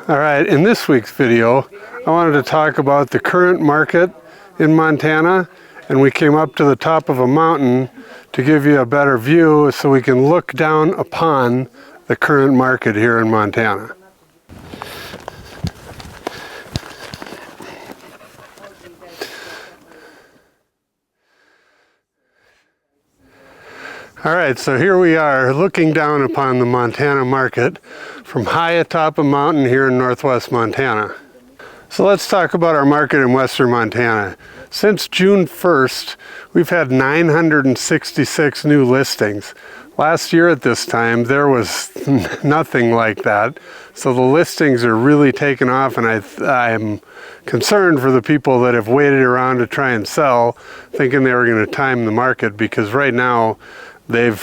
All right, in this week's video, I wanted to talk about the current market in Montana, and we came up to the top of a mountain to give you a better view so we can look down upon the current market here in Montana. All right, so here we are looking down upon the Montana market from high atop a mountain here in northwest Montana. So let's talk about our market in western Montana. Since June 1st, we've had 966 new listings. Last year at this time, there was nothing like that. So the listings are really taking off, and I'm concerned for the people that have waited around to try and sell, thinking they were going to time the market, because right now, they've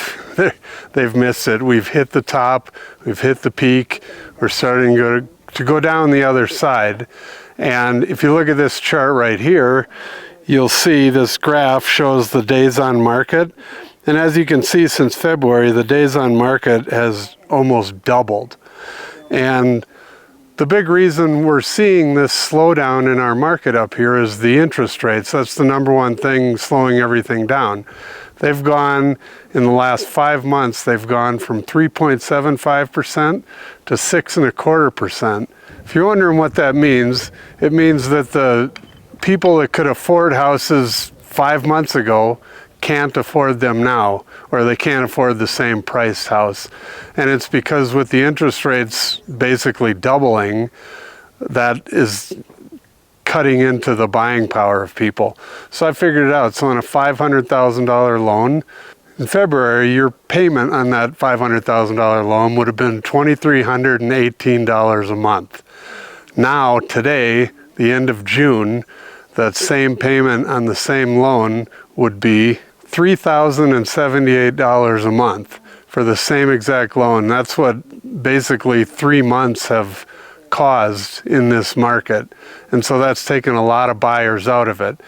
missed it. We've hit the top, we've hit the peak, we're starting to go down the other side. And if you look at this chart right here, you'll see this graph shows the days on market. And as you can see, since February, the days on market has almost doubled. And the big reason we're seeing this slowdown in our market up here is the interest rates. That's the number one thing slowing everything down. They've gone, in the last 5 months, they've gone from 3.75% to 6.25%. If you're wondering what that means, it means that the people that could afford houses 5 months ago can't afford them now, or they can't afford the same priced house. And it's because with the interest rates basically doubling, that is cutting into the buying power of people. So I figured it out. So on a $500,000 loan, in February, your payment on that $500,000 loan would have been $2,318 a month. Now, today, the end of June, that same payment on the same loan would be $3,078 a month for the same exact loan. That's what basically 3 months have caused in this market. And so that's taken a lot of buyers out of it.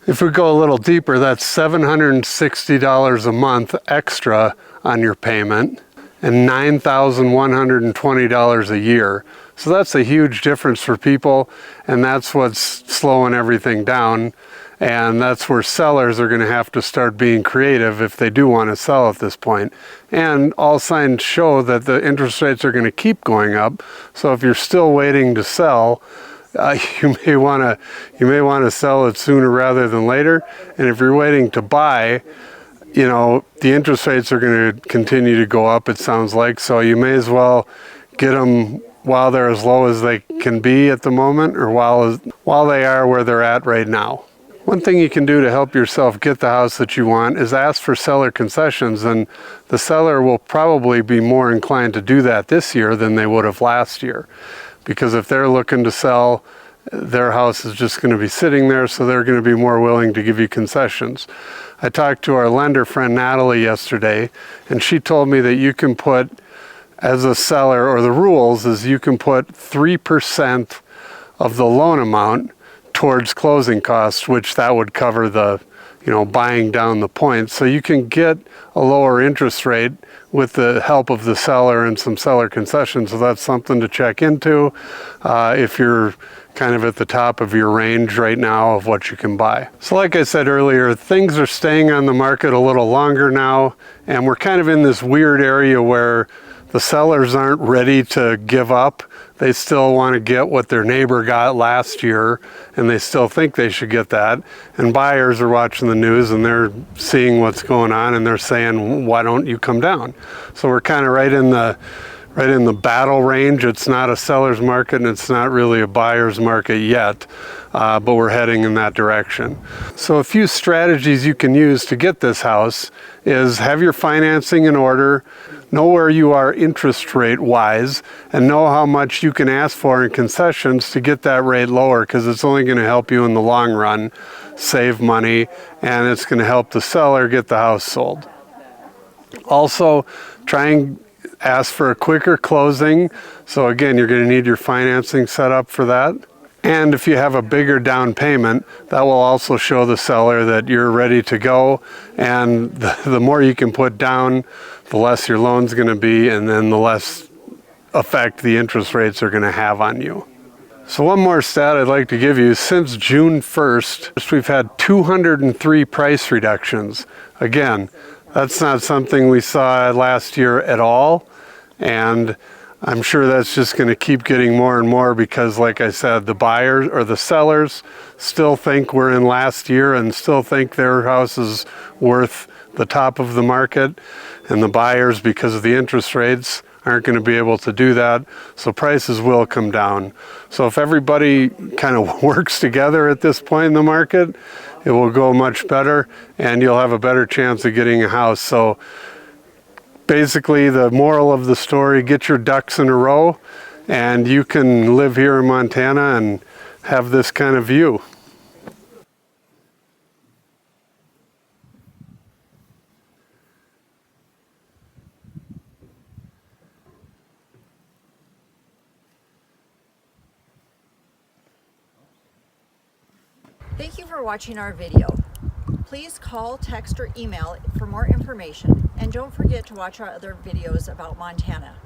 If we go a little deeper, that's $760 a month extra on your payment and $9,120 a year. So that's a huge difference for people, and that's what's slowing everything down. And that's where sellers are going to have to start being creative if they do want to sell at this point. And all signs show that the interest rates are going to keep going up. So if you're still waiting to sell, you may want to sell it sooner rather than later. And if you're waiting to buy, the interest rates are going to continue to go up, it sounds like. So you may as well get them while they're as low as they can be at the moment, or while they are where they're at right now. One thing you can do to help yourself get the house that you want is ask for seller concessions, and the seller will probably be more inclined to do that this year than they would have last year. Because if they're looking to sell, their house is just going to be sitting there, so they're going to be more willing to give you concessions. I talked to our lender friend Natalie yesterday, and she told me that you can put, as a seller, or the rules is you can put 3% of the loan amount towards closing costs, which that would cover the, buying down the points. So you can get a lower interest rate with the help of the seller and some seller concessions. So that's something to check into if you're kind of at the top of your range right now of what you can buy. So like I said earlier, things are staying on the market a little longer now, and we're kind of in this weird area where the sellers aren't ready to give up. They still want to get what their neighbor got last year, and they still think they should get that. And buyers are watching the news, and they're seeing what's going on, and they're saying, why don't you come down? So we're kind of right in the battle range. It's not a seller's market, and it's not really a buyer's market yet, but we're heading in that direction. So a few strategies you can use to get this house is have your financing in order, know where you are interest rate wise, and know how much you can ask for in concessions to get that rate lower, because it's only going to help you in the long run save money, and it's going to help the seller get the house sold. Also, try and ask for a quicker closing. So again, you're going to need your financing set up for that. And if you have a bigger down payment, that will also show the seller that you're ready to go. And the more you can put down, the less your loan's going to be, and then the less effect the interest rates are going to have on you. So one more stat I'd like to give you. Since June 1st, we've had 203 price reductions. Again, that's not something we saw last year at all. And I'm sure that's just going to keep getting more and more because, like I said, the buyers or the sellers still think we're in last year and still think their house is worth the top of the market. And the buyers, because of the interest rates, aren't going to be able to do that. So prices will come down. So if everybody kind of works together at this point in the market, it will go much better and you'll have a better chance of getting a house. So basically, the moral of the story, get your ducks in a row and you can live here in Montana and have this kind of view. Thank you for watching our video. Please call, text, or email for more information, and don't forget to watch our other videos about Montana.